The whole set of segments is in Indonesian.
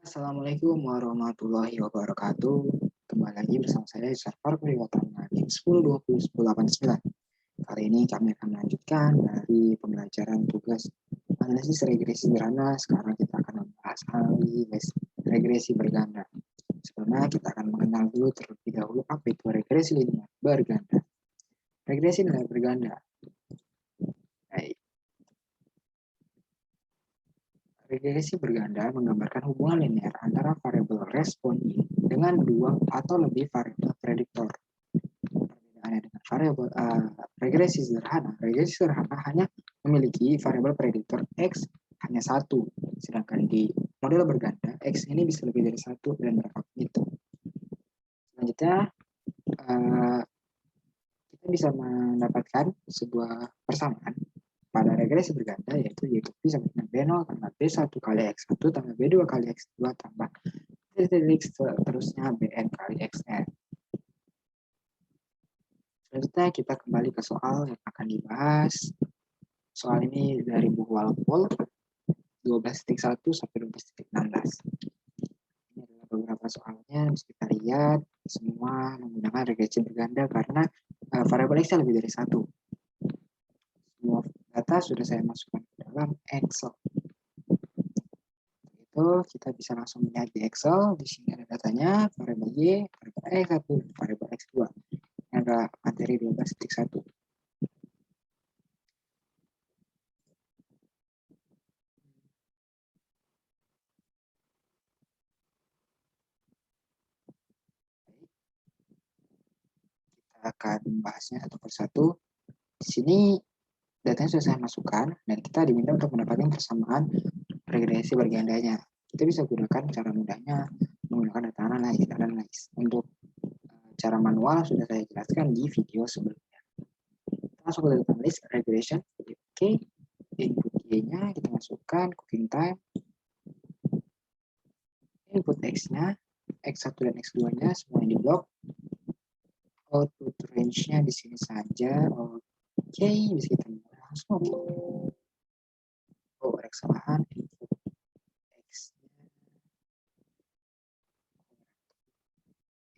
Assalamualaikum warahmatullahi wabarakatuh. Kembali lagi bersama saya di server Periwatan Nadiem 10.20.10.89. Kali ini kami akan melanjutkan dari pembelajaran tugas analisis regresi sederhana. Sekarang kita akan membahas analisis regresi berganda. Sebelumnya kita akan mengenal dulu terlebih dahulu apa itu regresi linear berganda. Regresi linear berganda. Baik. Regresi berganda menggambarkan hubungan linear antara variabel respon dengan dua atau lebih variabel prediktor. Perbedaannya dengan variabel regresi sederhana hanya memiliki variabel prediktor X hanya satu, sedangkan di model berganda X ini bisa lebih dari satu dan berapapun itu. Selanjutnya kita bisa mendapatkan sebuah persamaan pada regresi berganda, yaitu Y sama dengan B0 tambah B1 kali X1 tambah B2 kali X2 tambah titik seterusnya Bn kali Xn. Selanjutnya kita kembali ke soal yang akan dibahas. Soal ini dari buku Walpole 12.1 sampai 12.16. Ini adalah beberapa soalnya, bisa kita lihat semua menggunakan regresi berganda karena variabel X lebih dari satu. Semua data sudah saya masukkan ke dalam Excel. Itu kita bisa langsung melihat di Excel. Di sini ada datanya, variabel Y, variabel X1, variabel X2. Ini ada materi 12.1. Kita akan membahasnya satu persatu. Di sini datanya sudah saya masukkan dan kita diminta untuk mendapatkan persamaan regresi bergandanya. Kita bisa gunakan cara mudahnya menggunakan data analysis. Untuk cara manual sudah saya jelaskan di video sebelumnya. Kita masuk ke data analysis regression. Oke, input Y-nya kita masukkan, cooking time. Input X-nya, X1 dan X2-nya semuanya di blok. Output range-nya di sini saja. Oke, bisa kita langsung. Oh, ada kesalahan. Input X-nya.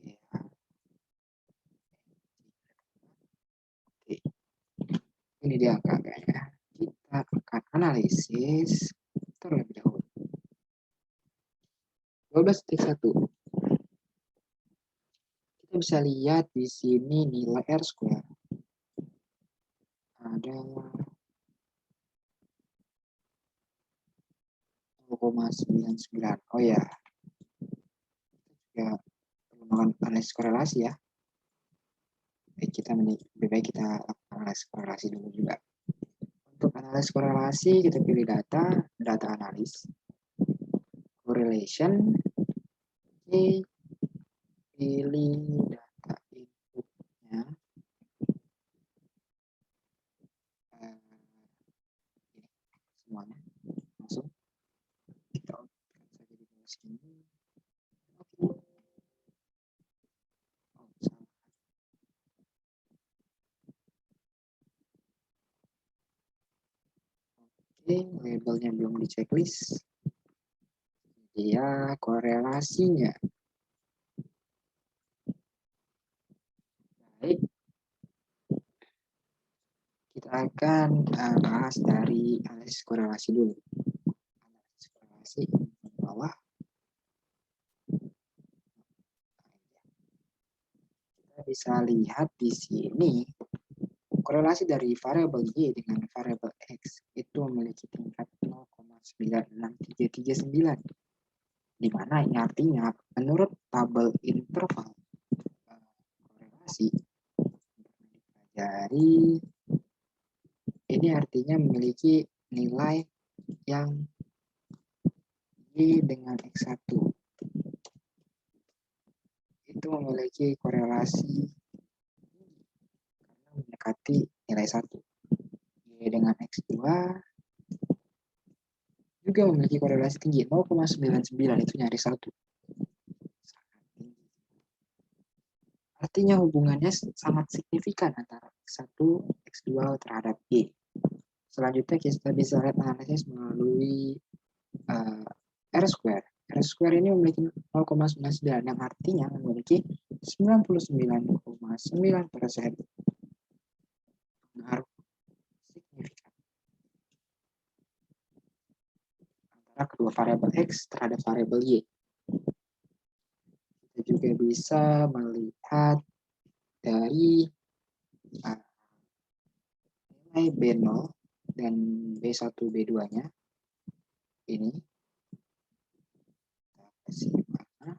Ya. Oke. Ini dia angka-angkanya. Kita akan analisis terlebih dahulu. 12.1. Kita bisa lihat di sini nilai R square. Ada 0,99. Oh ya. Ya, perlu melakukan analisis korelasi ya. Lebih baik kita lakukan analisis korelasi dulu juga. Untuk analisis korelasi, kita pilih data analis, correlation, pilih data inputnya. Semuanya langsung kita outputkan saja di bawah sini. Oke. Oke, labelnya belum di checklist. Dia korelasinya. Baik. Kita akan bahas dari analisis korelasi dulu. Analisis korelasi di bawah. Kita bisa lihat di sini korelasi dari variabel Y dengan variabel X itu memiliki tingkat 0,96339. Di mana ini artinya menurut tabel interval korelasi dari ini artinya memiliki nilai yang Y dengan X1 itu memiliki korelasi karena mendekati nilai 1. Y dengan X2 juga memiliki korelasi tinggi 0,99, itu nyaris 1. Artinya hubungannya sangat signifikan antara X1, X2 terhadap Y. Selanjutnya kita bisa lihat analisis melalui R square. R square ini memiliki 0,99 yang artinya memiliki 99,9% pengaruh signifikan antara kedua variabel X terhadap variabel Y. Kita juga bisa melihat dari nilai B0 dan B1, B2-nya ini. Kita kasih mana?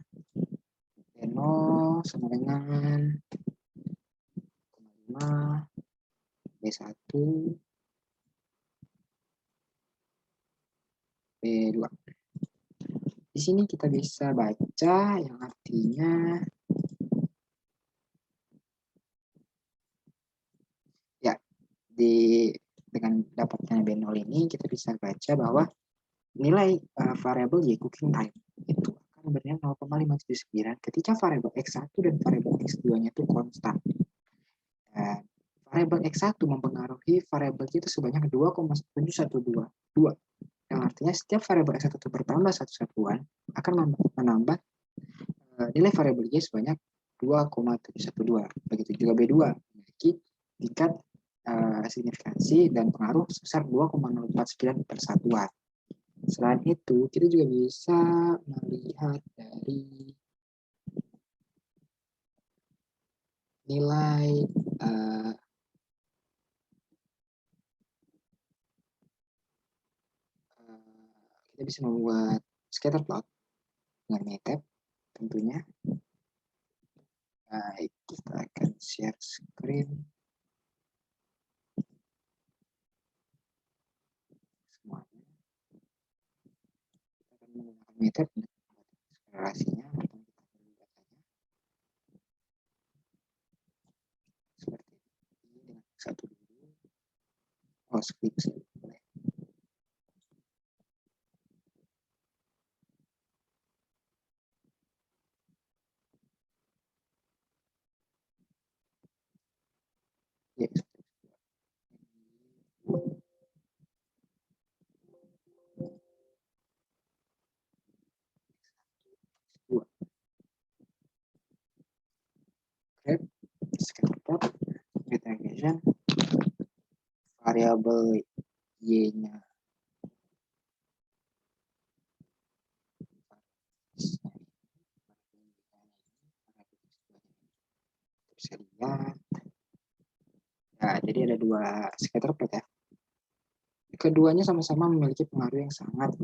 B0 sama dengan 5, B1, B2. Di sini kita bisa baca yang artinya ya dengan dapatnya B0 ini kita bisa baca bahwa nilai variabel Y cooking time itu akan bernilai 0,579 ketika variabel X1 dan variabel X2-nya itu konstan. Dan variabel X1 mempengaruhi variabel Y itu sebanyak 2,7122. Yang artinya setiap variabel X1 itu bertambah satu satuan akan menambah nilai variabel Y sebanyak 2,712. Begitu juga B2 memiliki tingkat signifikansi dan pengaruh sebesar 2,049 per satuan. Selain itu, kita juga bisa melihat dari nilai kita bisa membuat scatter plot dengan MATLAB tentunya. Baik, kita akan share screen. Semuanya. Kita akan menggunakan MATLAB untuk membuat akselerasinya. Seperti ini dengan satu dulu. Oh, skip boleh. Ya, grab scatter plot integration variabel y-nya bisa lihat. Nah, jadi ada dua scatter plot ya. Keduanya sama-sama memiliki pengaruh yang sangat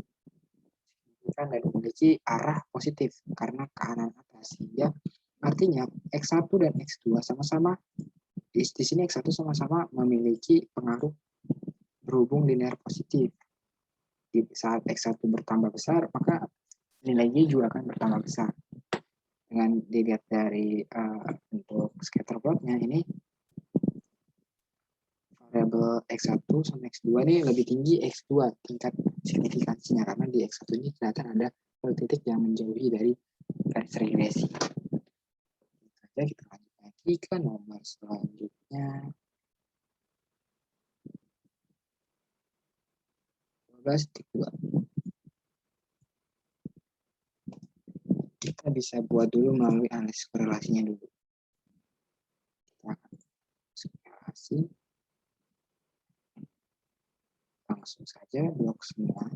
signifikan dan memiliki arah positif karena ke kanan atas. Ya, artinya X1 dan X2 sama-sama di sini X1 sama-sama memiliki pengaruh berhubung linear positif. Di saat X1 bertambah besar, maka nilai Y juga akan bertambah besar. Dengan dilihat dari untuk scatter plotnya ini, variabel X1 sama X2 ini lebih tinggi X2 tingkat signifikansinya karena di X1 ini kelihatan ada titik yang menjauhi dari garis regresi. Saja kita lanjut lagi ke nomor selanjutnya. 12.2. Kita bisa buat dulu melalui analisis korelasinya dulu. Kita akan korelasi. Langsung saja blok semua.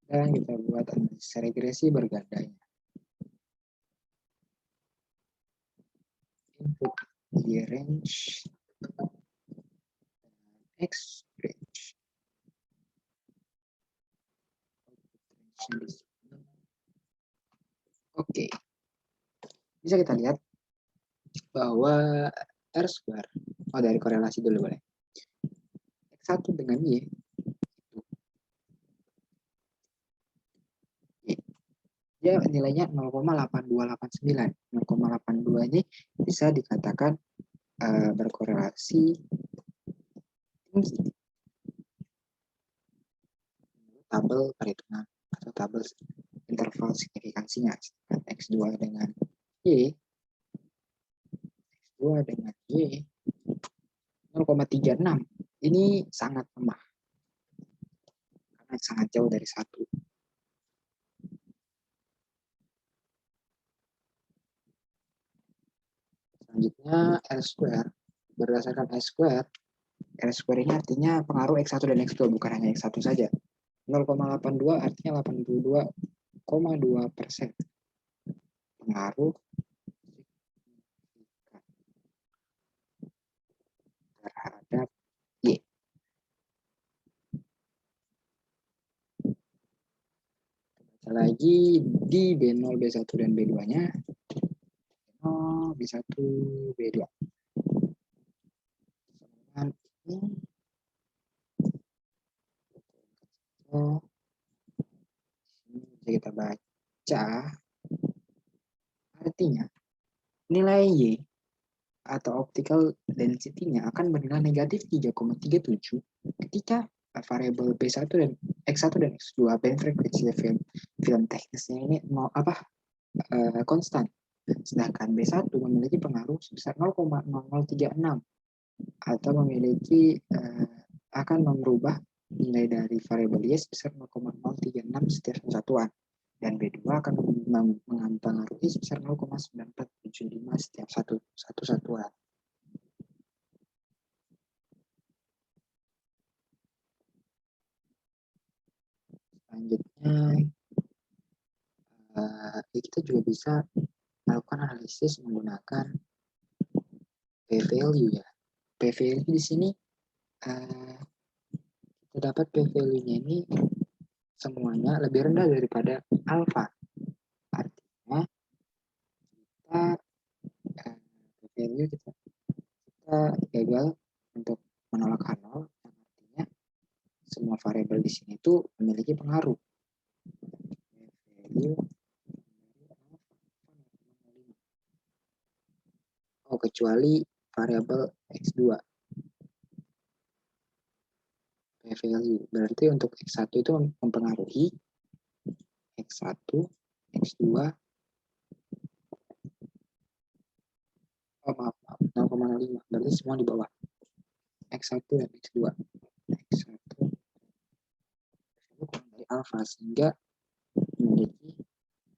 Dan kita buat analisis regresi bergandanya. Input Y range X range. Oke. Bisa kita lihat bahwa R square, dari korelasi dulu boleh. X1 dengan Y dia nilainya 0,8289. 0,82 ini bisa dikatakan berkorelasi tinggi. Tabel perhitungan atau tabel interval signifikansinya X2 dengan Y, X2 dengan Y 0,36. Ini sangat lemah karena sangat jauh dari 1. Selanjutnya R square. Berdasarkan R square ini artinya pengaruh X1 dan X2, bukan hanya X1 saja. 0,82 artinya 82,2% pengaruh terhadap Y. Baca lagi di B0, B1, dan B2-nya. B0, B1, B2. Dengan ini, bisa kita baca, artinya nilai Y atau optical density-nya akan bernilai negatif 3,37 ketika variabel B1 dan X1 dan X2 band frekuensi film teknisnya ini konstan. Sedangkan B1 memiliki pengaruh sebesar 0,0036 atau memiliki akan merubah nilai dari variabel Y sebesar 0,036 setiap satuan, dan B2 akan mempengaruhi sebesar 0,9475 setiap satu satuan. Selanjutnya kita juga bisa melakukan analisis menggunakan p-value ya. P-value di sini terdapat p-value-nya ini semuanya lebih rendah daripada alfa. Artinya p-value kita gagal untuk menolak H0, artinya semua variabel di sini itu memiliki pengaruh. P-value kecuali variabel X2. P-value berarti untuk X1 itu mempengaruhi X1, X2, maaf, 0,05, berarti semua di bawah X1 dan X2. X1 kurang dari alfa, sehingga memiliki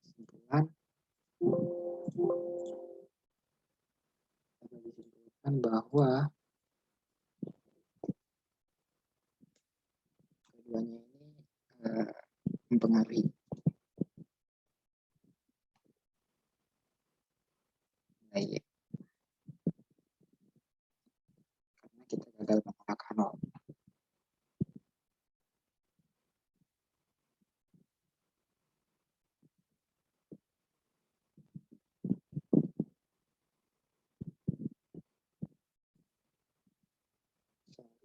kesimpulan bahwa keduanya ini mempengaruhi. Baik. Karena kita gagal menolak H0.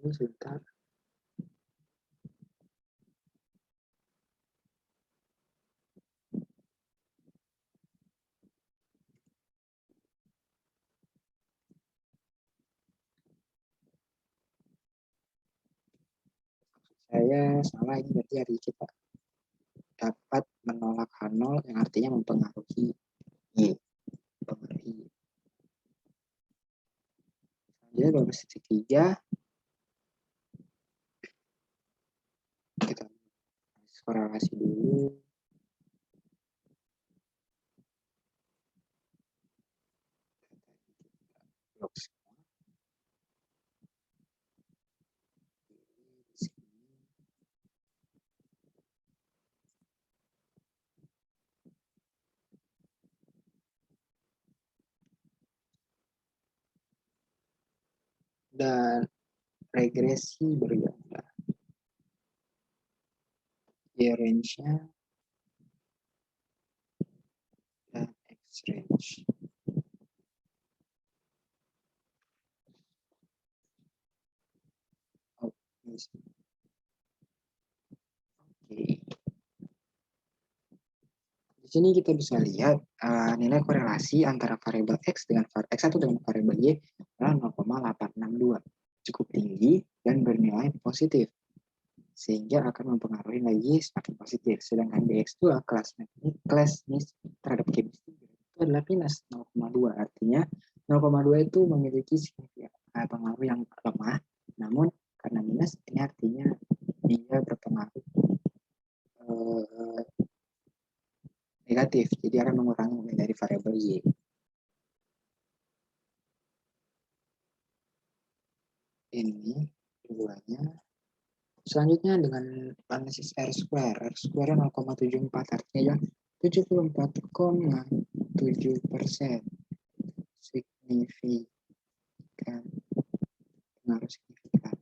Sebentar. Saya salah, ini berarti hari kita dapat menolak H0 yang artinya mempengaruhi Y. Mempengaruhi Y. Selanjutnya 12.3 kita korelasi dulu. Dan regresi berganda. Y range-nya dan X range. Oke. Di sini kita bisa lihat nilai korelasi antara variabel X dengan X1 dengan variabel Y adalah 0,862. Cukup tinggi dan bernilai positif, sehingga akan mempengaruhi nilai Y semakin positif. Sedangkan di X2 kelas terhadap chemistry itu adalah minus 0,2. Artinya 0,2 itu memiliki pengaruh yang lemah, namun karena minus ini artinya dia berpengaruh negatif, jadi akan mengurangi nilai dari variabel Y. Ini keduanya. Selanjutnya dengan analisis R square. R square 0,74 artinya 74,7% signifikan, pengaruh signifikan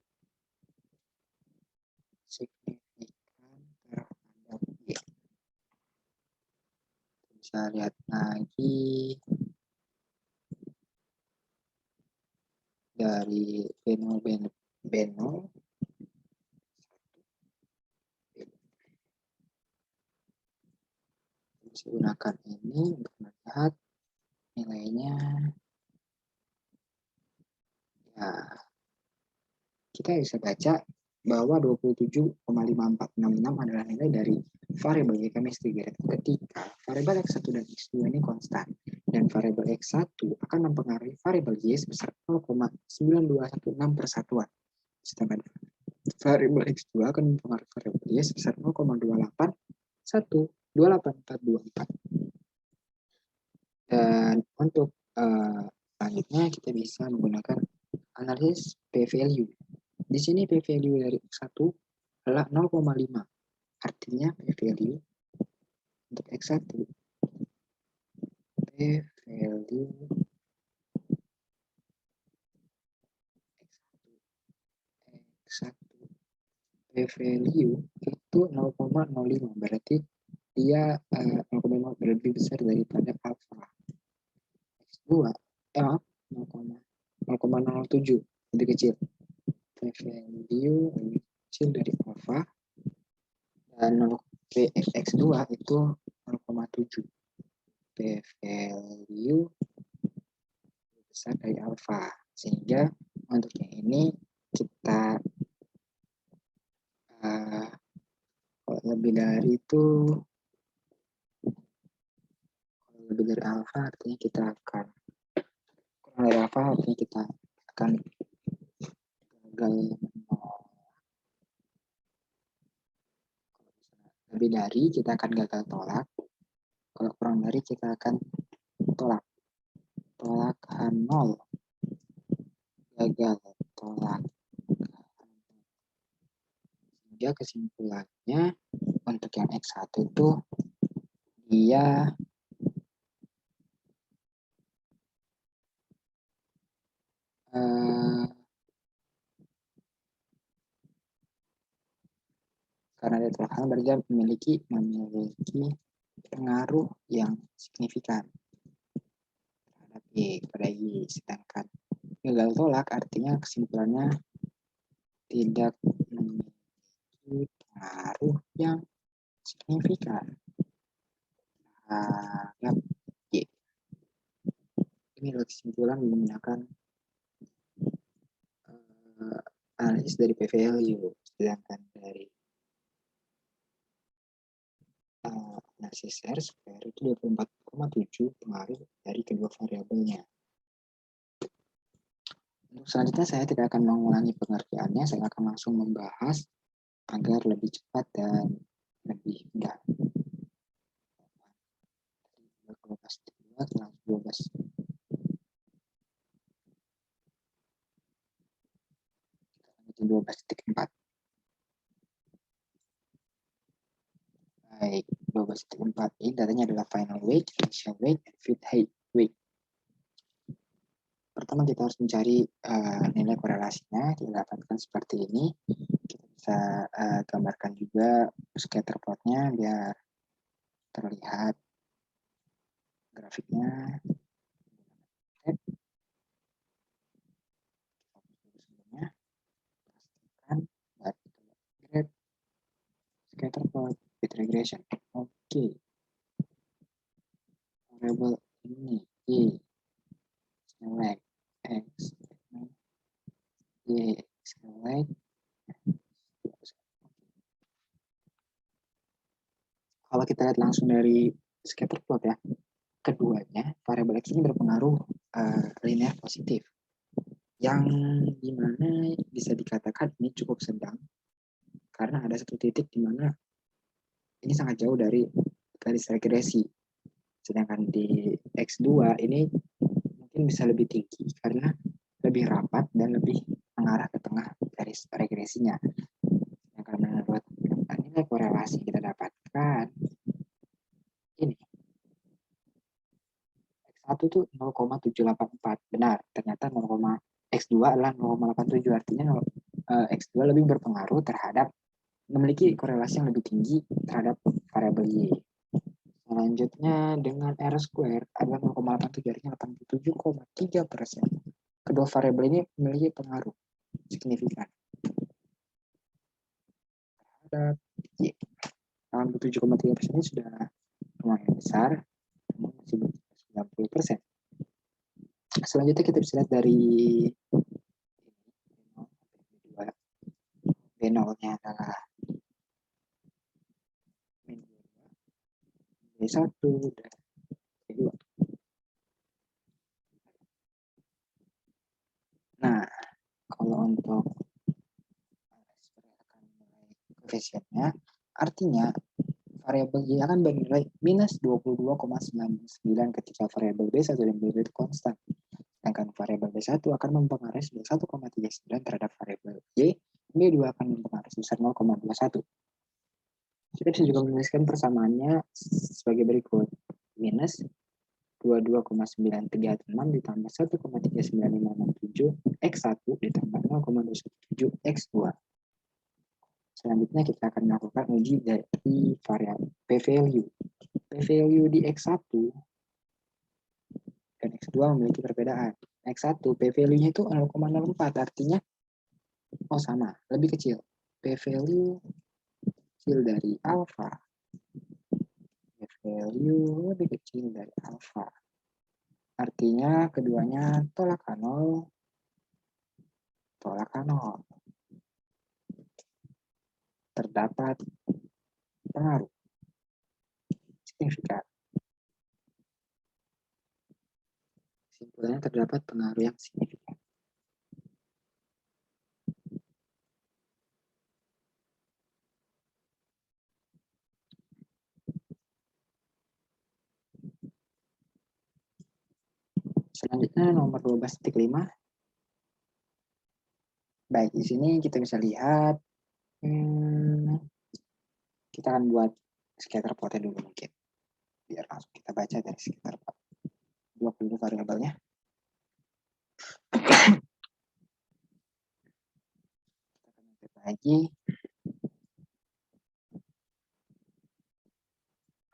terhadap Y. Bisa lihat lagi dari Beno bisa gunakan ini untuk melihat nilainya. Ya, kita bisa baca bahwa 27,5466 adalah nilai dari variabel Y chemistry ketika variabel X1 dan X2 ini konstan dan variabel X1 akan mempengaruhi variabel Y sebesar 0,9216 persatuan, sedangkan variabel X2 akan mempengaruhi variabel Y sebesar 0,2812824. Dan untuk selanjutnya kita bisa menggunakan analisis p-value. Di sini p-value dari X1 adalah 0,5. Artinya p-value untuk X1 p-value X1 p-value itu 0,05, berarti dia 0,5 lebih besar daripada alpha. X2 0,07 lebih kecil. P-value lebih kecil dari alpha dan X2 itu 0,7. P-value besar dari alpha, sehingga untuk yang ini kita kalau lebih dari itu, kalau lebih dari alpha artinya kita akan kurang dari alpha artinya kita akan gagal menolak. Lebih dari kita akan gagal tolak, kalau kurang dari kita akan tolak nol, gagal tolak. Sehingga kesimpulannya untuk yang X1 itu dia karena dia telah berarti memiliki pengaruh yang signifikan terhadap Y pada Y, sedangkan gagal tolak artinya kesimpulannya tidak memiliki pengaruh yang signifikan terhadap Y. Ini adalah kesimpulan menggunakan analisis dari p-value, sedangkan dari analisis R square itu 24,7 pengaruh dari kedua variabelnya. Untuk selanjutnya saya tidak akan mengulangi pengertiannya, saya akan langsung membahas agar lebih cepat dan lebih mudah. 12.4. Baik, 12.4 ini datanya adalah final weight, initial weight, and fit height weight. Pertama kita harus mencari nilai korelasinya, kita dapatkan seperti ini. Kita bisa gambarkan juga scatter plotnya biar terlihat grafiknya. Scatter plot with regression. Oke. Variable ini Y select X Y select. Kalau kita lihat langsung dari scatter plot ya, keduanya, variabel X ini berpengaruh linear positif. Yang dimana bisa dikatakan ini cukup sedang, karena ada satu titik di mana ini sangat jauh dari garis regresi. Sedangkan di X2 ini mungkin bisa lebih tinggi karena lebih rapat dan lebih mengarah ke tengah garis regresinya. Karena menurut nilai korelasi kita dapatkan ini X1 itu 0,784. Benar, ternyata X2 adalah 0,87, artinya X2 lebih berpengaruh terhadap memiliki korelasi yang lebih tinggi terhadap variabel Y. Selanjutnya dengan R square adalah 0,87, artinya 87,3%. Kedua variabel ini memiliki pengaruh signifikan terhadap Y. 87,3% ini sudah lumayan besar, namun masih belum 90%. Selanjutnya kita bisa lihat dari B0-nya adalah B1 dan B2. Nah, kalau untuk koefisiennya, artinya variabel Y akan bernilai minus 22,99 ketika variabel B1 dan B2 itu konstan. Sedangkan variabel B1 akan mempengaruhi sebesar 1,39 terhadap variabel Y, B2 akan mempengaruhi sebesar 0,21. Kita bisa juga menuliskan persamaannya sebagai berikut. Minus 22,936 ditambah 1,39567 X1 ditambah 0,217 X2. Selanjutnya kita akan melakukan uji dari variabel p-value. P-value di X1 dan X2 memiliki perbedaan. X1 p-value-nya itu 0,04, artinya sama, lebih kecil. P-value kecil dari alpha. P-value lebih kecil dari alpha. Artinya keduanya tolak nol. Terdapat pengaruh signifikan. Kesimpulannya terdapat pengaruh yang signifikan. Selanjutnya nomor 12.5. Baik, di sini kita bisa lihat kita akan buat scatter plotnya dulu mungkin. Biar langsung kita baca dari scatter plot. Buat dulu variabelnya. Kita akan lihat lagi.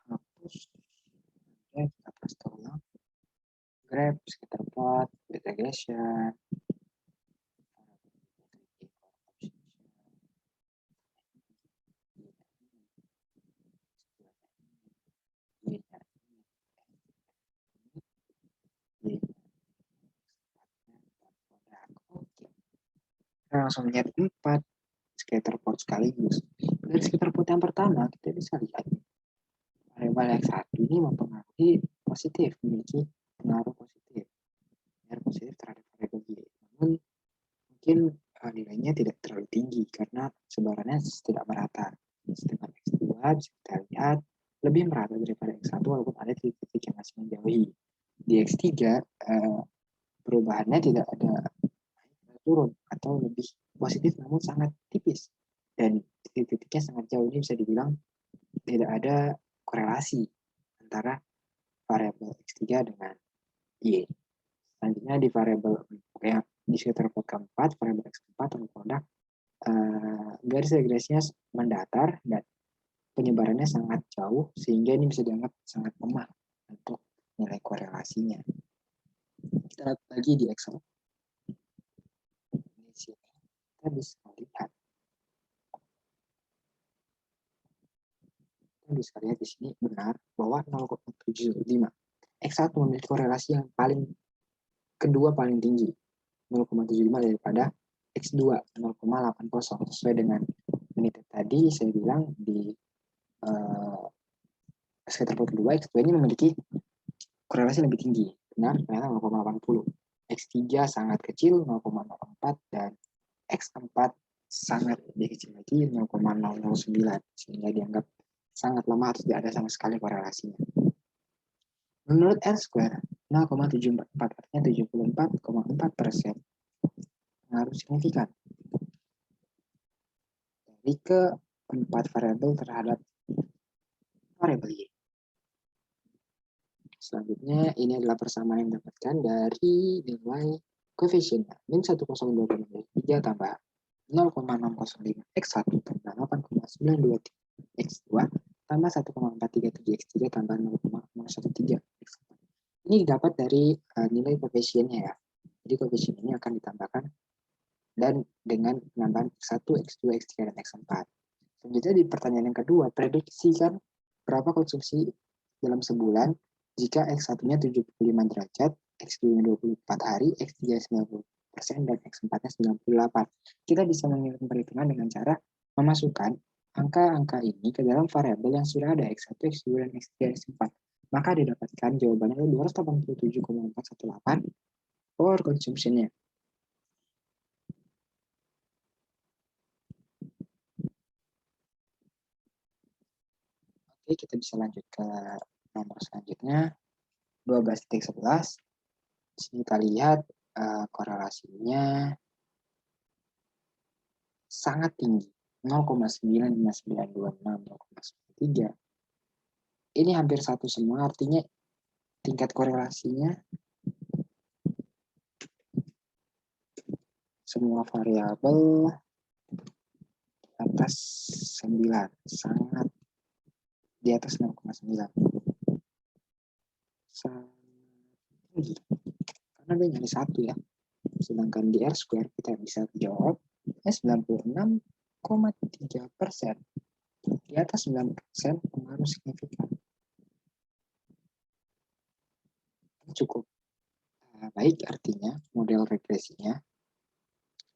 Hapus. Oke, kita paste ulang. Grab, scatter plot, regression. Kita langsung lihat 4 scatter plot sekaligus. Dari scatter plot yang pertama, kita bisa lihat variabel X1 ini mempengaruhi positif, memiliki pengaruh positif. Pengaruh positif terhadap variabel Y. Namun mungkin nilainya tidak terlalu tinggi karena sebarannya tidak merata. Sedangkan X2 bisa kita lihat lebih merata daripada X1 walaupun ada titik-titik yang masih menjauhi. Di X3 perubahannya tidak ada turun atau lebih positif namun sangat tipis. Dan titik-titiknya sangat jauh, ini bisa dibilang tidak ada korelasi antara variabel X3 dengan Y. Selanjutnya di variabel di scatter plot keempat, variabel X4 atau produk garis regresinya mendatar dan penyebarannya sangat jauh sehingga ini bisa dianggap sangat lemah untuk nilai korelasinya. Kita lihat lagi di Excel. Di sini kita bisa lihat. Kita bisa lihat di sini benar bahwa 0,75. X1 memiliki korelasi yang kedua paling tinggi, 0,75 daripada X2 0,80. Sesuai dengan menit tadi saya bilang di scatter plot kedua, X2 ini memiliki korelasi lebih tinggi. Benar, ternyata 0,80. X3 sangat kecil 0,04 dan X4 sangat lebih kecil lagi 0,009 sehingga dianggap sangat lemah atau tidak ada sama sekali korelasinya. Menurut R-square 0,744 artinya 74,4% pengaruh signifikan dari keempat variabel terhadap variabel Y. Selanjutnya, ini adalah persamaan yang didapatkan dari nilai koefisiennya. Min 1,02,3 tambah 0,605 X1 tambah 8,923 X2 tambah 1,437 X3 tambah 0,013 X4. Ini didapat dari nilai koefisiennya ya. Jadi koefisien ini akan ditambahkan dan dengan penambahan X1, X2, X3, dan X4. Selanjutnya di pertanyaan yang kedua, prediksikan berapa konsumsi dalam sebulan jika X1-nya 75 derajat, X2-nya 24 hari, X3 90%, dan X4-nya 98. Kita bisa mengirim perhitungan dengan cara memasukkan angka-angka ini ke dalam variabel yang sudah ada X1, X2, dan X3, X4. Maka didapatkan jawabannya 287,418 power consumption-nya. Oke, kita bisa lanjut ke nomor selanjutnya. 12.11. Di sini kita lihat korelasinya sangat tinggi. 0,95926, 0,93. Ini hampir satu semua, artinya tingkat korelasinya semua variabel di atas 9, sangat di atas 0,9. Sangat tinggi. Karena dia nyari satu ya. Sedangkan di R-square kita bisa jawab 96,3%. Di atas 9% pengaruh signifikan. Cukup baik artinya model regresinya.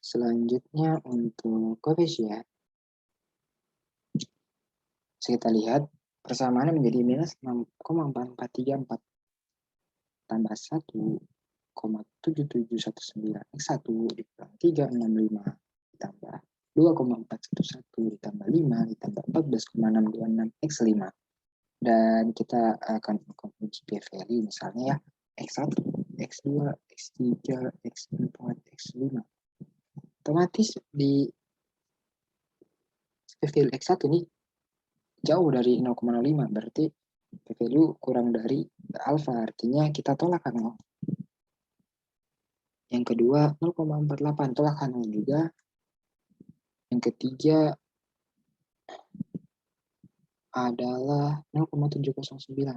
Selanjutnya untuk koefisien, kita lihat persamaannya menjadi minus 6,4434 tambah 1,7719 X1 dikurangi 365 ditambah 2,411 ditambah 5 ditambah 14,626 X5. Dan kita akan menguji p-value misalnya ya X1, X2, X3, X4, X5. Otomatis di p-value X1 ini jauh dari 0,05, berarti p-value kurang dari alfa, artinya kita tolak kan 0. Yang kedua 0,48 tolak kan 0 juga. Yang ketiga adalah 0,709.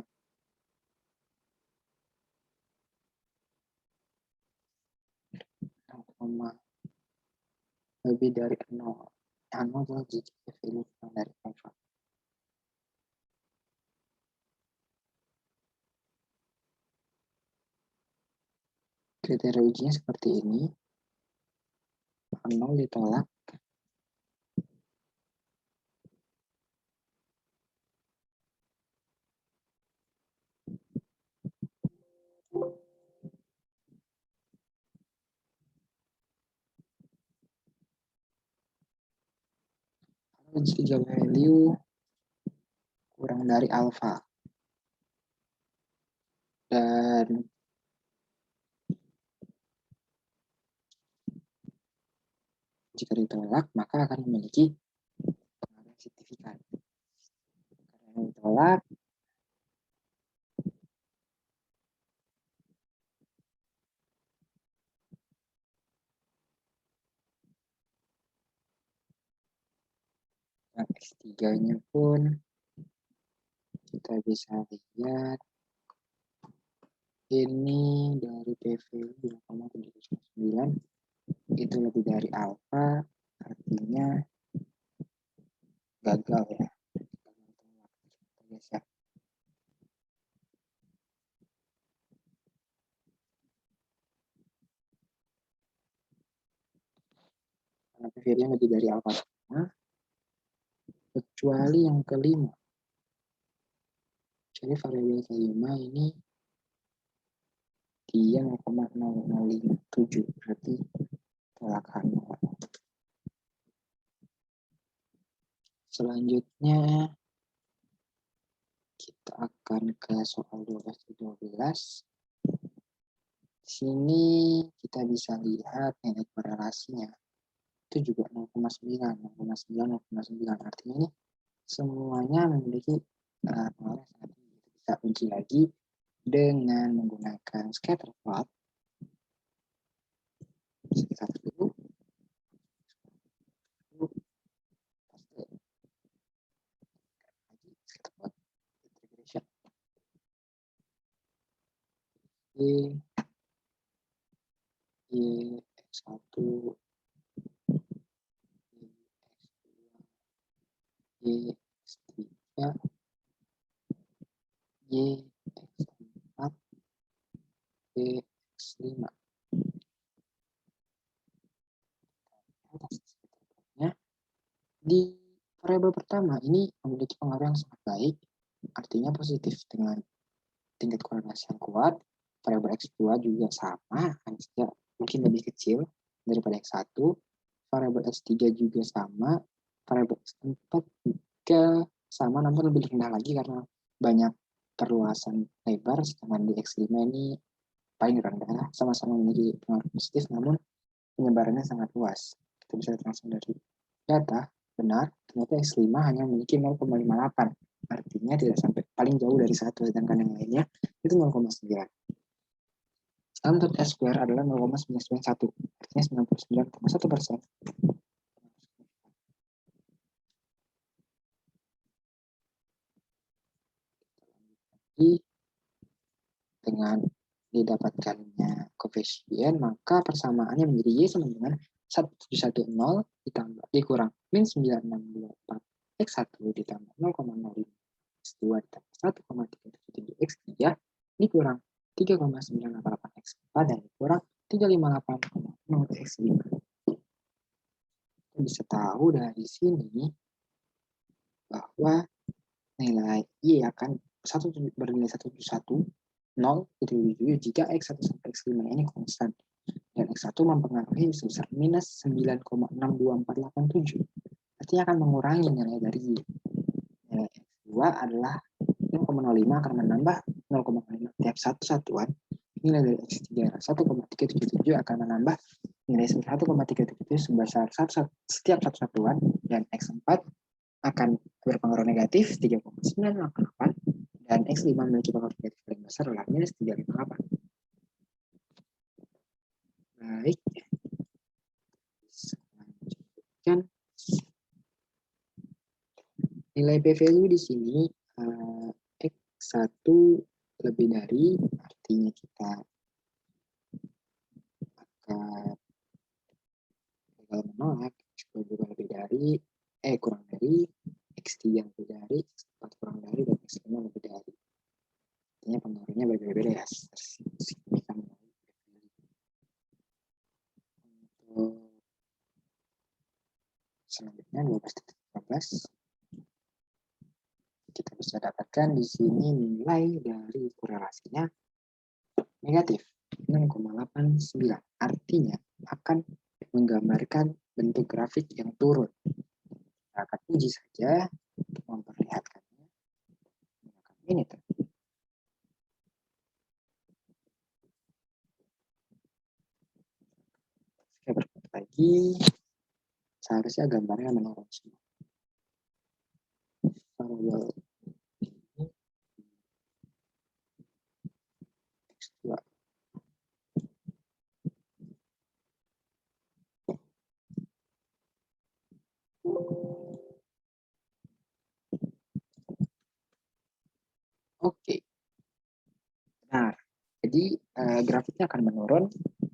Lebih dari 0. Yang 0 adalah jika p-value kurang dari alfa. Kriteria ujinya seperti ini. 0 ditolak. Jika value kurang dari alfa. Dan jika ditolak, maka akan memiliki pengaruh signifikan. Karena ditolak, yang X3-nya pun kita bisa lihat ini dari p-value 0,709 itu lebih dari alfa, artinya gagal ya. Karena p-value lebih dari alfa semua, kecuali yang kelima. Jadi variabel kelima ini dia 0,0057, berarti tolak nol. Selanjutnya kita akan ke soal 12-12. Di sini kita bisa lihat nilai korelasinya. Itu juga 0,9, 0,9, 0,9. Artinya ini semuanya memiliki pengaruh sangat tinggi. Kita uji lagi dengan menggunakan scatter plot. Satu dulu. Scatter plot integration. Y1, Y3, Y4, Y5. Di variabel pertama ini memiliki pengaruh yang sangat baik, artinya positif dengan tingkat korelasi yang kuat. Variabel X2 juga sama, hanya saja mungkin lebih kecil daripada X1. Variabel X3 juga sama, variabel X4 juga sama, namun lebih rendah lagi karena banyak perluasan lebar, sedangkan di X5 ini paling rendah, sama-sama memiliki pengaruh positif, namun penyebarannya sangat luas. Kita bisa lihat langsung dari data, benar, ternyata X5 hanya memiliki 0,58. Artinya tidak sampai paling jauh dari 1, sedangkan yang lainnya itu 0,9. Untuk S square adalah 0,991, artinya 99,1%. Dengan didapatkannya koefisien, maka persamaannya menjadi Y sama dengan 1710 ditambah dikurang min 9624 X1 ditambah 0,05 X2 ditambah 1,377 X3 dikurang 3,988 X4 dan dikurang 358,0 X5. Kita bisa tahu dari sini bahwa nilai Y akan bernilai 171 0,77 jika X1 sampai X5 ini konstan dan X1 mempengaruhi sebesar minus 9,62487. Artinya akan mengurangi nilai dari Y. Nilai X2 adalah 0,05 akan menambah 0,5 tiap satu satuan. Nilai dari X3 1,377 akan menambah nilai 1,377 sebesar setiap satu satuan, dan X4 akan berpengaruh negatif 3,988, dan X5 memiliki pengaruh negatif paling besar adalah minus 358. Baik, selanjutnya nilai p-value di sini X1 lebih dari, artinya kita akan gagal menolak. X2 juga lebih dari, kurang dari, X3 yang lebih dari, X4 kurang dari, dan X5 lebih dari. Artinya pengaruhnya berbeda-beda ya. Signifikan. Untuk selanjutnya 12-13, kita bisa dapatkan di sini nilai dari korelasinya negatif 0,89. Artinya akan menggambarkan bentuk grafik yang turun. Kita akan uji saja untuk memperlihatkannya menggunakan monitor. Oke, berikut lagi. Seharusnya gambarnya menurun semua. Variabel X2. Oke. Benar. Jadi grafiknya akan menurun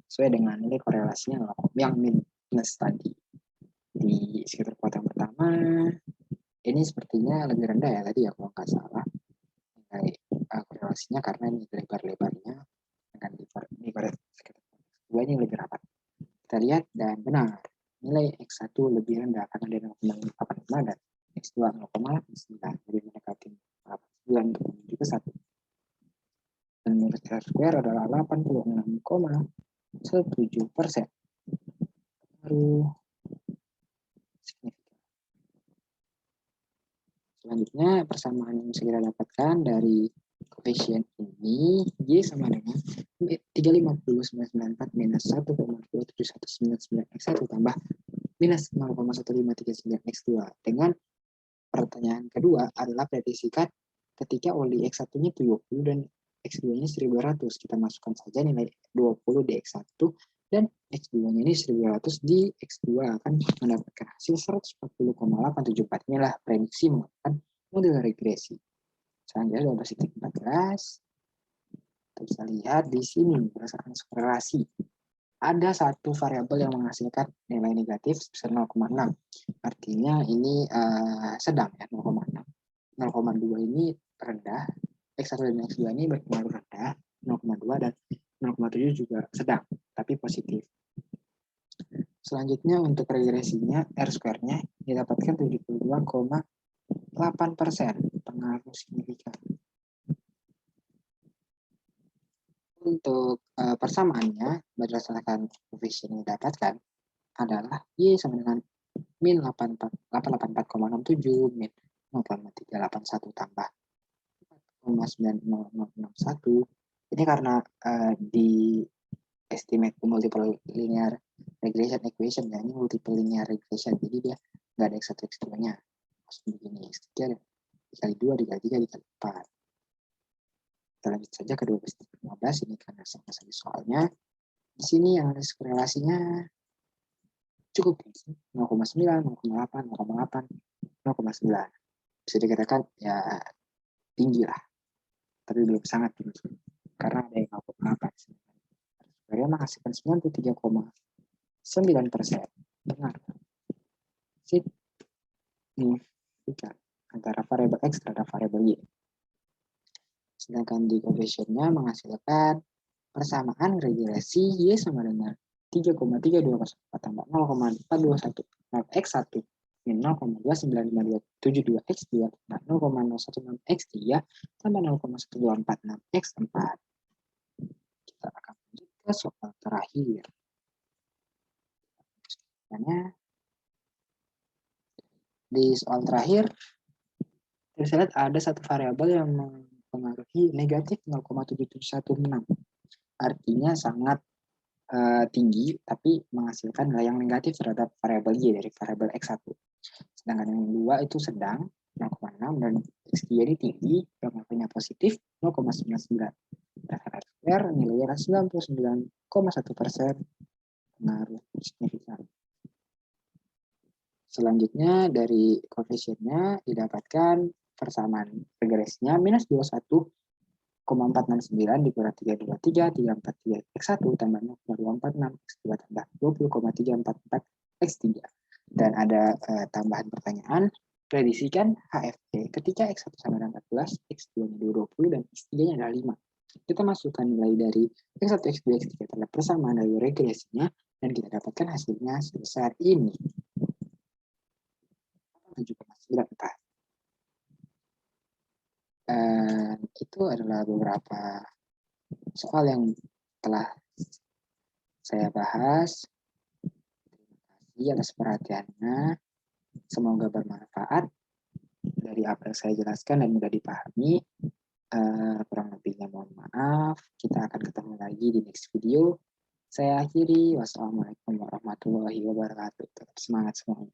sesuai dengan nilai korelasinya yang minus tadi. Di sekitar kuartal pertama ini sepertinya lebih rendah ya tadi ya kalau nggak salah nilai korelasinya, karena ini lebar-lebarnya akan di sekitar dua ini lebih rapat. Kita lihat dan benar nilai X1 lebih rendah karena dia 0,85 dan X2 0,89, lebih mendekati 89 untuk menuju ke 1. menurut R-square adalah 86,17%. Baru signifikan. Selanjutnya, persamaan yang bisa kita dapatkan dari koefisien ini, Y sama dengan 350,994 minus 1,27199 X1 tambah minus 0,1539 X2. Dengan pertanyaan kedua adalah prediksikan ketika oli X1-nya 20 dan X2-nya 1200. Kita masukkan saja nilai 20 di X1 dan X2-nya ini 1200 di X2 akan mendapatkan hasil 140,874. Inilah prediksi menggunakan model regresi. Selanjutnya 12.14. Kita bisa lihat di sini berdasarkan korelasi. Ada satu variabel yang menghasilkan nilai negatif sebesar 0,6. Artinya ini sedang ya, 0,6. 0,2 ini rendah, X1 dan X2 ini berpengaruh rendah, 0,2 dan 0,7 juga sedang, tapi positif. Selanjutnya untuk regresinya, R-square-nya didapatkan 72,8%, pengaruh signifikan. Untuk persamaannya, berdasarkan koefisien yang didapatkan, adalah Y sama dengan min 884,67 min 0,381 tambah 4,90061. Ini karena di estimate multiple linear regression equation, ya ini multiple linear regression, jadi dia nggak ada X1 X2-nya. Maksudnya begini, X3 dikali 2 dikali 3 dikali 4. Kita lanjut saja ke 12.15 ini karena sama-sama soalnya. Di sini yang ada korelasinya cukup tinggi, 0,9, 0,8, 0,8, 0,9. Bisa dikatakan ya tinggi lah, tapi belum sangat tinggi. Karena ada yang 0,8. Saya menghasilkan 93,9%. Benar. Signifikan antara variabel X terhadap variabel Y. Sedangkan di koefisiennya menghasilkan persamaan regresi Y sama dengan 3,3204 tambah 0,421 X1 min 0,29572 X2 tambah 0,016 X3 tambah 0,1246 X4. Kita akan lanjut ke soal terakhir. Karena di soal terakhir kita lihat ada satu variabel yang mempengaruhi negatif 0,7716. Artinya sangat tinggi, tapi menghasilkan nilai yang negatif terhadap variabel Y dari variabel X1. Sedangkan yang dua itu sedang, 0,6, dan X3 ini tinggi, yang nilainya positif, 0,99. Dasar R nilainya 99,1%, pengaruh signifikan. Selanjutnya dari koefisiennya didapatkan persamaan regresinya minus 21,469 dikurang 323, 343 X1 tambah 0,246 X2 tambah 20,344 X3. Dan ada tambahan pertanyaan, prediksikan HFP ketika X1 sama dengan 14, X2-nya 20 dan X3-nya adalah 5. Kita masukkan nilai dari X1, X2, X3 terhadap persamaan dari regresinya dan kita dapatkan hasilnya sebesar ini. 7,94. Itu adalah beberapa soal yang telah saya bahas. Terima kasih atas perhatiannya. Semoga bermanfaat dari apa yang saya jelaskan dan mudah dipahami. Kurang lebihnya mohon maaf. Kita akan ketemu lagi di next video. Saya akhiri. Wassalamualaikum warahmatullahi wabarakatuh. Tetap semangat semuanya.